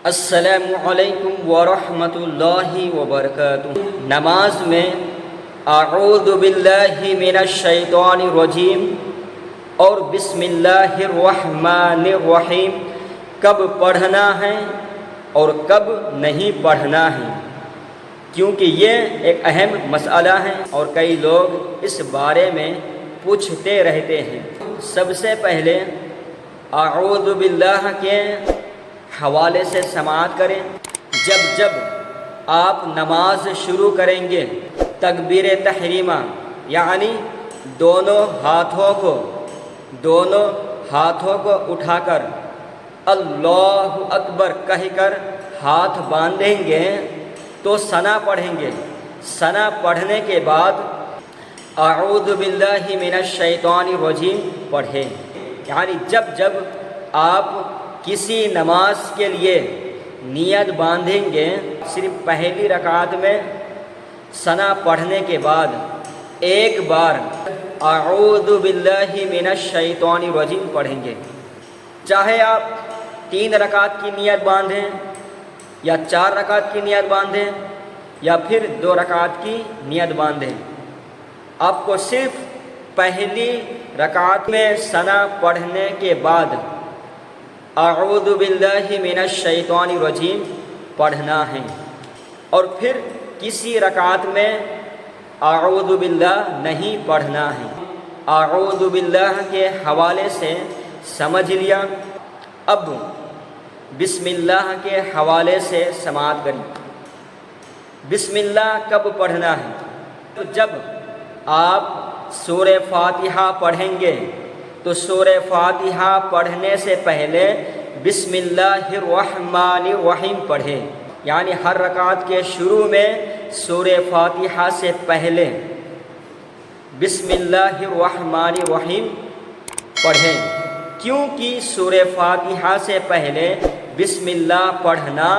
السلام علیکم ورحمۃ اللہ وبرکاتہ۔ نماز میں اعوذ باللہ من الشیطان الرجیم اور بسم اللہ الرحمن الرحیم کب پڑھنا ہے اور کب نہیں پڑھنا ہے، کیونکہ یہ ایک اہم مسئلہ ہے اور کئی لوگ اس بارے میں پوچھتے رہتے ہیں۔ سب سے پہلے اعوذ باللہ کے حوالے سے سماعت کریں۔ جب آپ نماز شروع کریں گے تکبیر تحریمہ یعنی دونوں ہاتھوں کو اٹھا کر اللہ اکبر کہہ کر ہاتھ باندھیں گے تو ثنا پڑھیں گے۔ ثنا پڑھنے کے بعد اعوذ باللہ من الشیطان الرجیم پڑھیں، یعنی جب آپ کسی نماز کے لیے نیت باندھیں گے، صرف پہلی رکعت میں ثنا پڑھنے کے بعد ایک بار اعوذ باللہ من الشیطان الرجیم پڑھیں گے۔ چاہے آپ 3 رکعت کی نیت باندھیں یا 4 رکعت کی نیت باندھیں یا پھر 2 رکعت کی نیت باندھیں، آپ کو صرف پہلی رکعت میں ثنا پڑھنے کے بعد اعوذ باللہ من الشیطان الرجیم پڑھنا ہے، اور پھر کسی رکعت میں اعوذ باللہ نہیں پڑھنا ہے۔ اعوذ باللہ کے حوالے سے سمجھ لیا، اب بسم اللہ کے حوالے سے سماعت کریں۔ بسم اللہ کب پڑھنا ہے؟ تو جب آپ سورہ فاتحہ پڑھیں گے تو سورہ فاتحہ پڑھنے سے پہلے بسم اللہ الرحمن الرحیم پڑھیں، یعنی ہر رکعت کے شروع میں سورہ فاتحہ سے پہلے بسم اللہ الرحمن الرحیم پڑھیں، کیونکہ سورہ فاتحہ سے پہلے بسم اللہ پڑھنا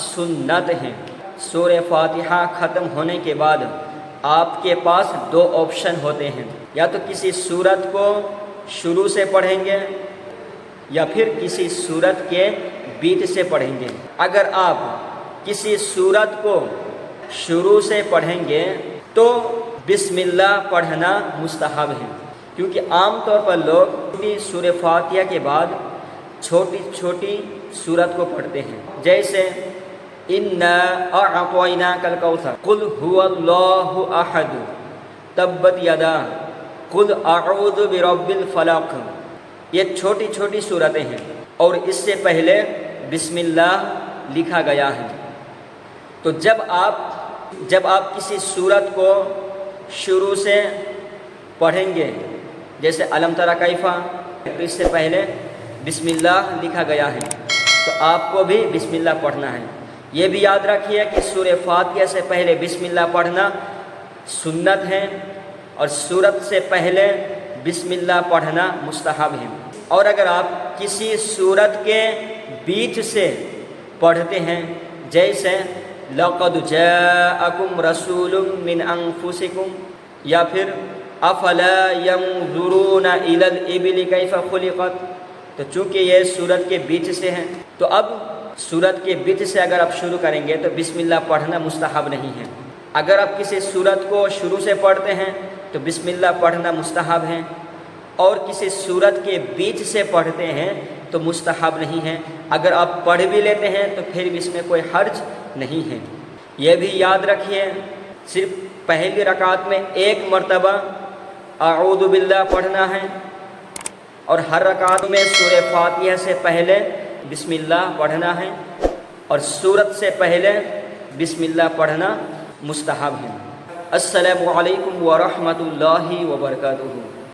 سنت ہے۔ سورہ فاتحہ ختم ہونے کے بعد آپ کے پاس 2 آپشن ہوتے ہیں، یا تو کسی سورت کو شروع سے پڑھیں گے یا پھر کسی سورت کے بیچ سے پڑھیں گے۔ اگر آپ کسی سورت کو شروع سے پڑھیں گے تو بسم اللہ پڑھنا مستحب ہے، کیونکہ عام طور پر لوگ سورہ فاتحہ کے بعد چھوٹی سورت کو پڑھتے ہیں، جیسے اِنَّا أَعْطَيْنَاكَ الْكَوْثَرَ قُلْ هُوَ اللَّهُ أَحَدُ تَبَّتْ يَدَا قُلْ أَعُوذُ بِرَبِّ الْفَلَقِ۔ یہ چھوٹی صورتیں ہیں اور اس سے پہلے بسم اللہ لکھا گیا ہے۔ تو جب آپ کسی سورت کو شروع سے پڑھیں گے، جیسے الم تری کیف، تو اس سے پہلے بسم اللہ لکھا گیا ہے، تو آپ کو بھی بسم اللہ پڑھنا ہے۔ یہ بھی یاد رکھیے کہ سورہ فاتحہ سے پہلے بسم اللہ پڑھنا سنت ہے اور سورت سے پہلے بسم اللہ پڑھنا مستحب ہے۔ اور اگر آپ کسی سورت کے بیچ سے پڑھتے ہیں، جیسے لَقَدْ جَاءَكُمْ رَسُولٌ مِّنْ أَنفُسِكُمْ یا پھر أَفَلَا يَنظُرُونَ إِلَى الْإِبِلِ كَيْفَ خُلِقَتْ، تو چونکہ یہ سورت کے بیچ سے ہیں، تو اب سورت کے بیچ سے اگر آپ شروع کریں گے تو بسم اللہ پڑھنا مستحب نہیں ہے۔ اگر آپ کسی سورت کو شروع سے پڑھتے ہیں تو بسم اللہ پڑھنا مستحب ہے، اور کسی سورت کے بیچ سے پڑھتے ہیں تو مستحب نہیں ہے۔ اگر آپ پڑھ بھی لیتے ہیں تو پھر بھی اس میں کوئی حرج نہیں ہے۔ یہ بھی یاد رکھیے، صرف پہلی رکعت میں 1 مرتبہ اعوذ باللہ پڑھنا ہے، اور ہر رکعت میں سورہ فاتحہ سے پہلے بسم اللہ پڑھنا ہے، اور سورت سے پہلے بسم اللہ پڑھنا مستحب ہے۔ السلام علیکم ورحمۃ اللہ وبرکاتہ۔